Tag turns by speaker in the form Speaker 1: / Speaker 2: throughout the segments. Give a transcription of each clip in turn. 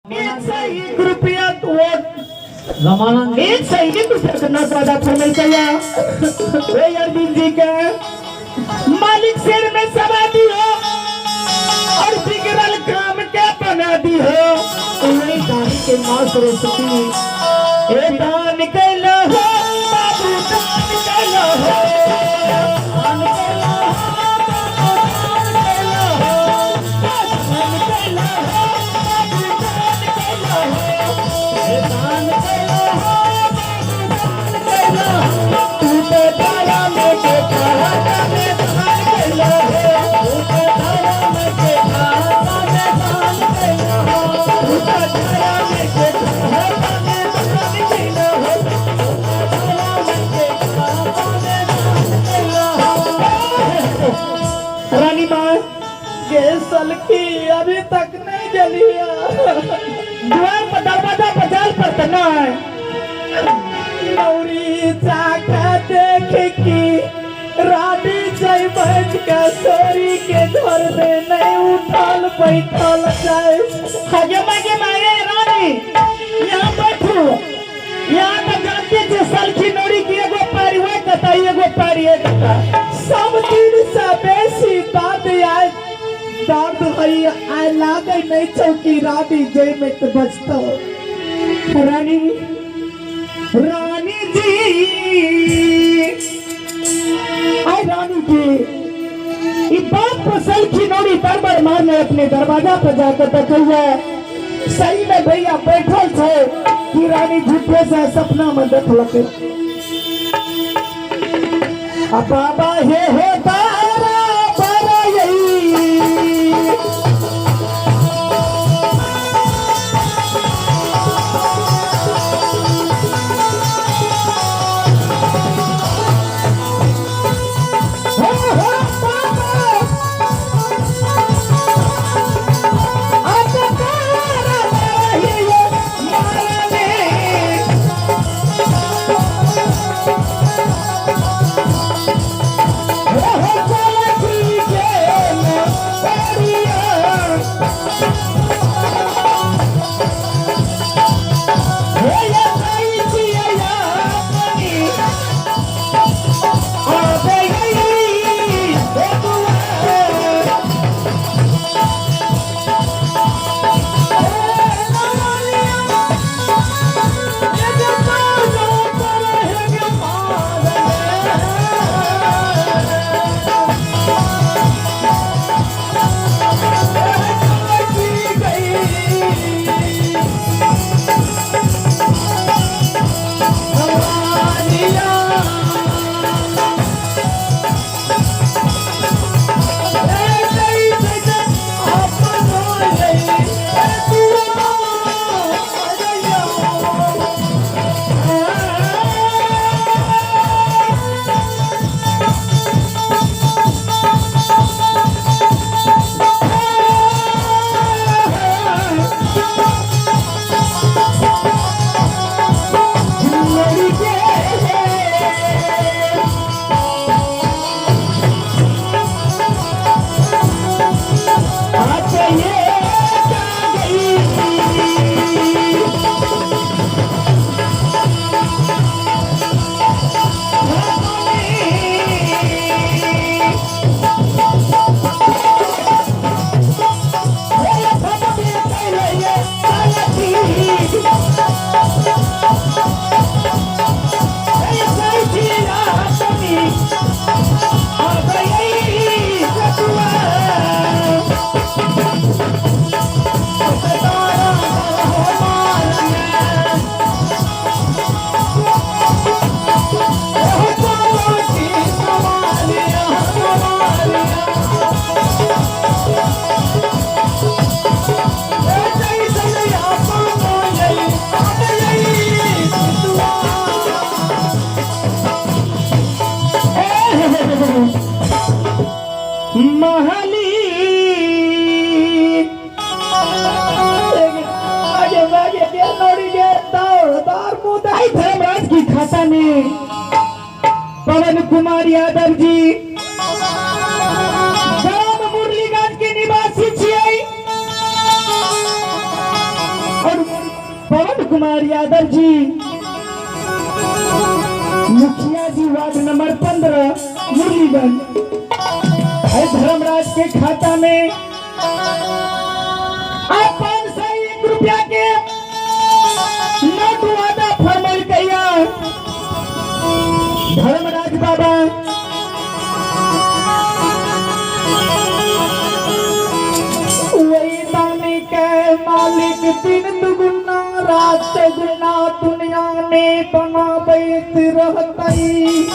Speaker 1: रुपया वोट एक सैनिक करना ज्यादा फरमाई चाहिए। अरविंद जी के मालिक शेर में समाधि हो और बिगड़ल काम क्या बना दी हो। वही गाड़ी के माँ सरस्वती ए दान कैला हो बाबू दान कैला हो दान कैला हो दान कैला हो दान कैला हो बाबू दान कैला हो ए दान कैला हो बाबू दान कैला हो तू तो दाया में के खाता में दान कैला हो तू तो दाया में के खाता में दान कैला हो तू तो दाया में के खाता में दान कैला हो रानी माँ गैस सलकी अभी तक नहीं जली है। द्वार पर दरवाजा पर जाल पड़ता ना है। नौरी चाका देखे की रानी जय बच का सोरी के घर में नहीं उठल बैठल जाए। हगे मगे मारे रानी यहाँ बैठो यहाँ तो जानते थे सलखी नौरी की एगो पैरी हुआ कता एगो पैरी है कता सब दिन से बेसी दाद आए दर्द है आए लागे नहीं चौकी रानी जय में तो बचता रानी रानी जी आए रानी जी ये बात पर सलखी नौरी दरबार मारने अपने दरवाजा पर जाकर बैठा सही में भैया बैठल थे कि रानी झूठे से सपना में देखलक बाबा हे तारा बाबा यही पवन कुमार यादव जी ग्राम मुरलीगंज के निवासी छियै और पवन कुमार यादव जी मुखिया जी वार्ड नंबर 15 मुरलीगंज धर्मराज के खाता में आप 501 रुपया के नोट वादा फरमाइल कैया धर्मराज बाबा वही दाने के मालिक दिन दुगुना रात चौगुना दुनिया में बनाबैत रहतई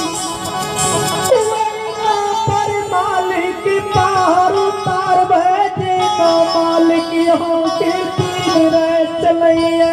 Speaker 1: पर मालिक पार उतार भेजे ना मालिक यहाँ के तीन रह चलैया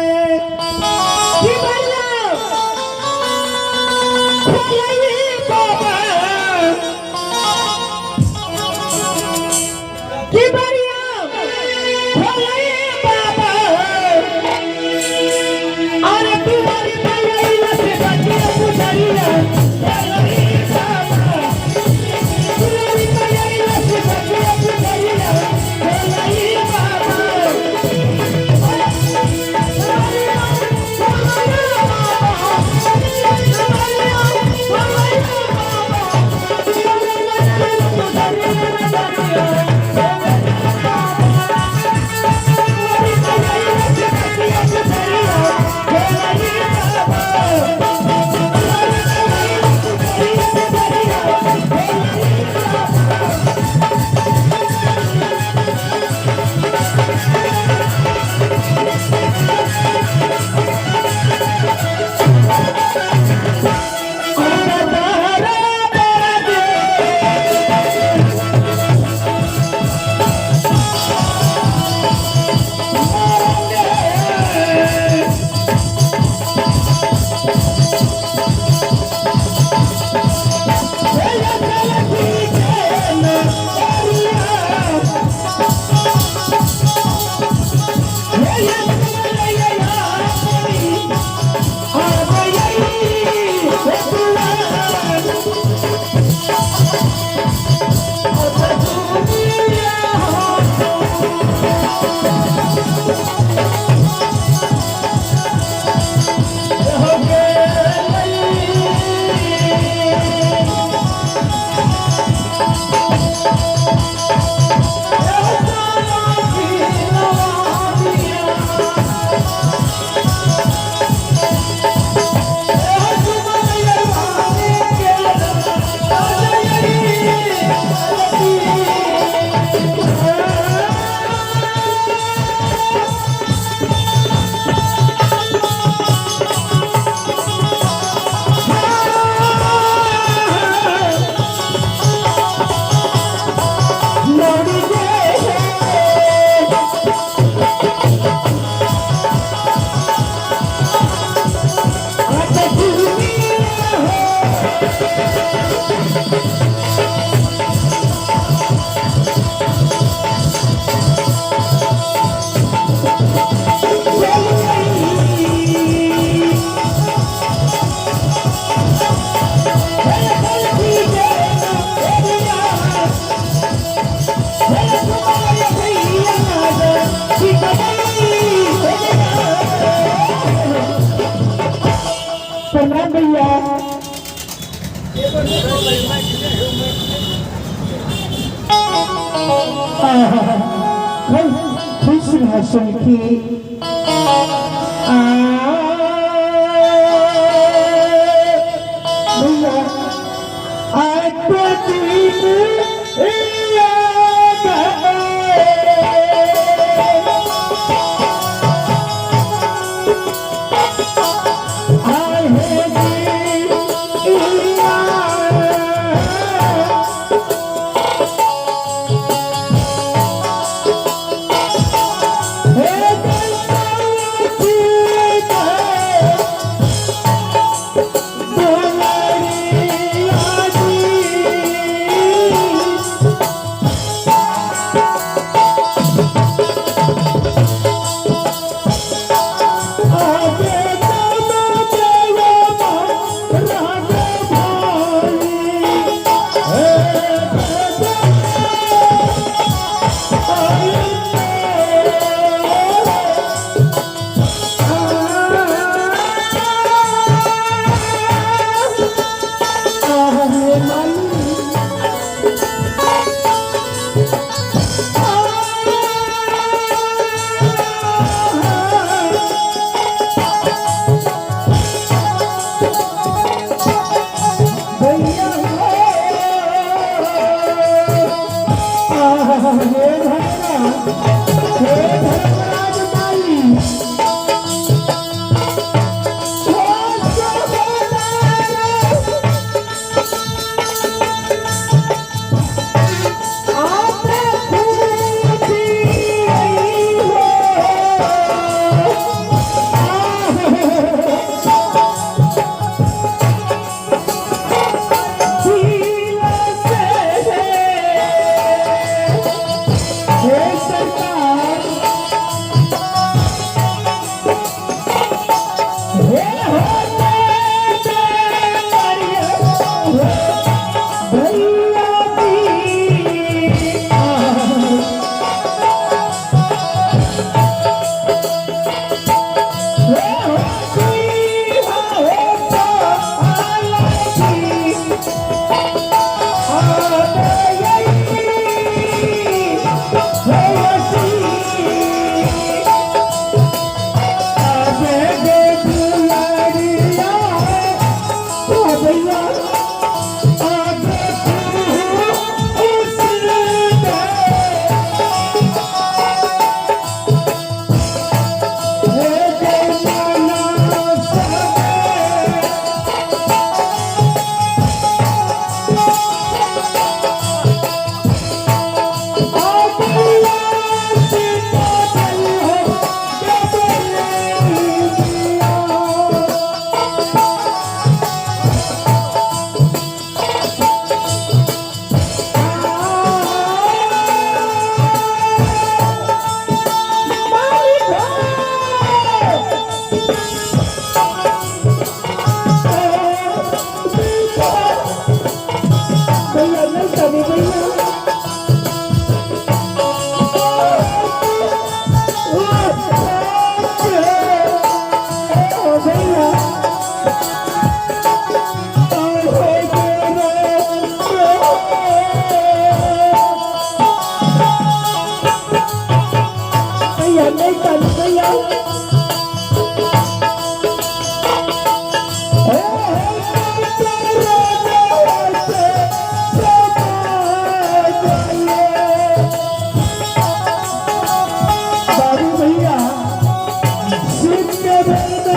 Speaker 1: प्रणाम भैया खुश रह सुन की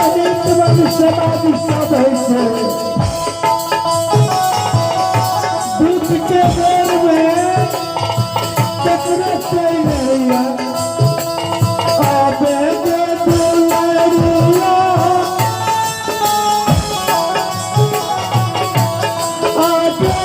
Speaker 1: समाधि सब है दूध के बेर में चक्र चल रहा आबे दे दुलरिया आगे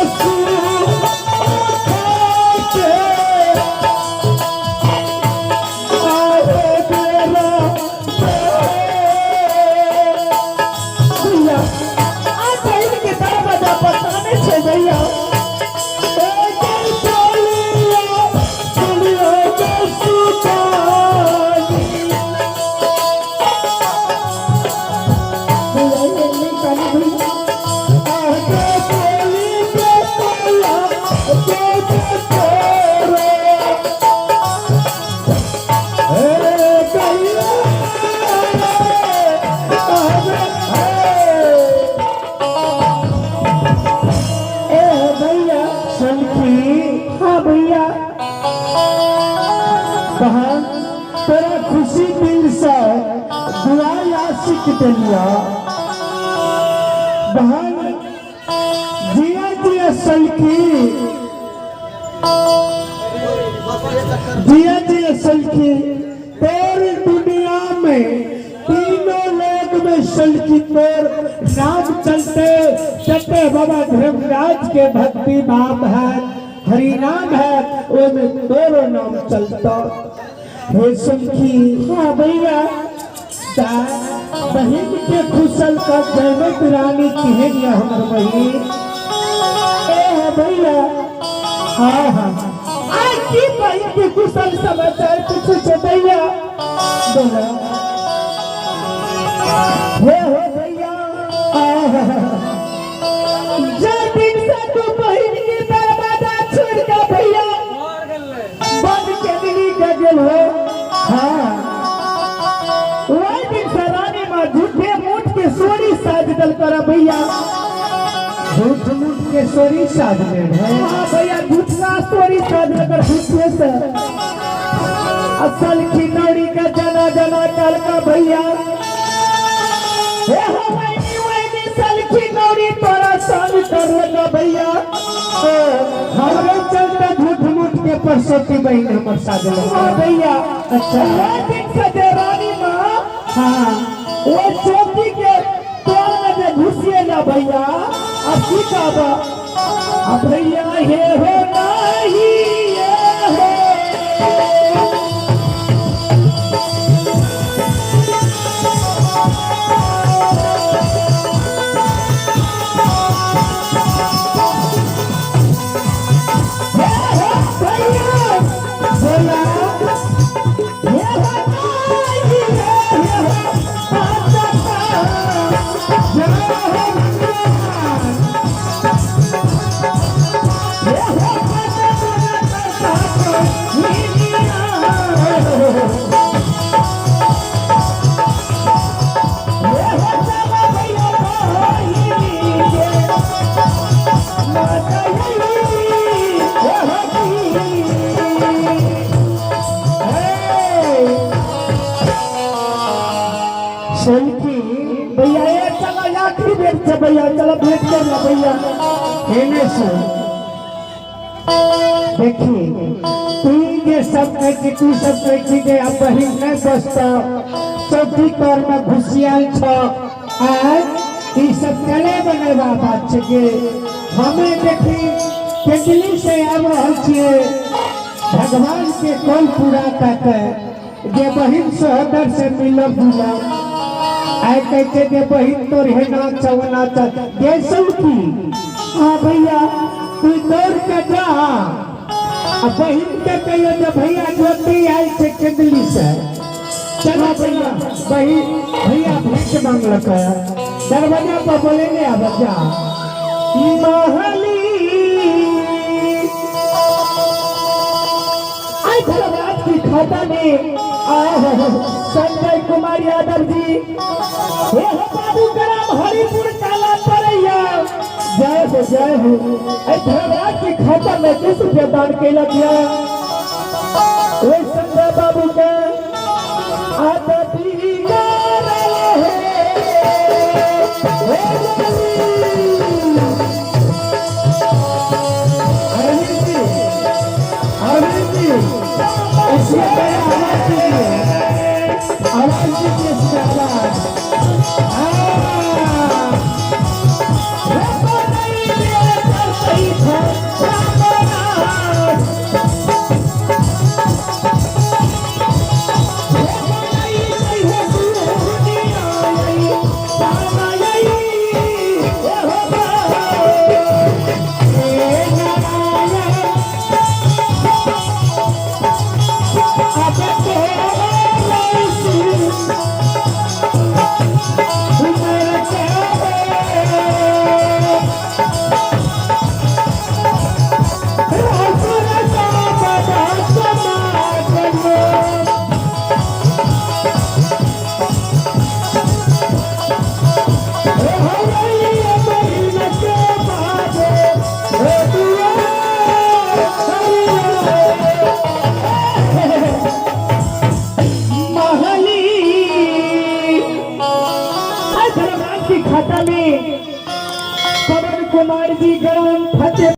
Speaker 1: तेरा खुशी दिल से दुआ आशिक दिलिया बहन जिया जिया सलखी जिया जिया सलखी तेरी दुनिया में तीनों लोग में सलखी तोर नाम चलते चलते बाबा धर्मराज के भक्ति नाम है हरि नाम है वो में तोरो नाम चलता हे सलखी। हाँ भैया बहन के खुशल का जयमत रानी कहेंगे हमर बहन ए भैया। हाँ हाँ आज की बहन के खुशल समाचार कुछ से भैया बोला हे हो भैया जब दिन से तू बहन की दरवाजा छोड़ के भैया बंद के दिली का दिल हो। हाँ वही दिन से रानी माँ झूठे मूठ के सोरी साज दल करा भैया झूठ मूठ के सोरी साज ले हाँ भैया झूठ का सोरी साज लेकर झूठे से असल खिलौड़ी का जना जना काल का भैया खिलौड़ी तोरा साज कर लगा भैया हमारे चलते झूठ मूठ के परसोती बहन हमारे साथ भैया। अच्छा दिन से रानी माँ हाँ वो चौकी के तोड़ में घुसिए ना भैया अब की कहबा अब भैया हे हो नहीं ये हो भैया ये चला आखिरी बेर से भैया चला भेंट कर ला भैया हेने से देखिए तू ये सब कहती तू सब कहती के अब बहिन नहीं बसता चौकी तौर में घुसियाल छ ई सब चले बनेवा बात के हमें देखी केतली से आब रहल छिए भगवान के कल पूरा करके जे बहिन सहोदर से मिलब बुला आए कहते के बहिन तोर है नाच नाच जैसे की। हाँ भैया तू दौड़ के जा बहिन के कहियो जब भैया ज्योति आई से केतली से चलो भैया बहिन भैया भेंट मांगलक दरवाजा पर बोलेंगे अब जा महली आई धर्मराज की खाता में संजय कुमार यादव जी हे बाबू ग्राम हरिपुर काला परैया जय हो धर्मराज की खाता में 20 रुपया दान कैला दिया संजय बाबू के आदती आवाज दीजिए इसका आवाज। खाता में पवन कुमार जी गरम फतेह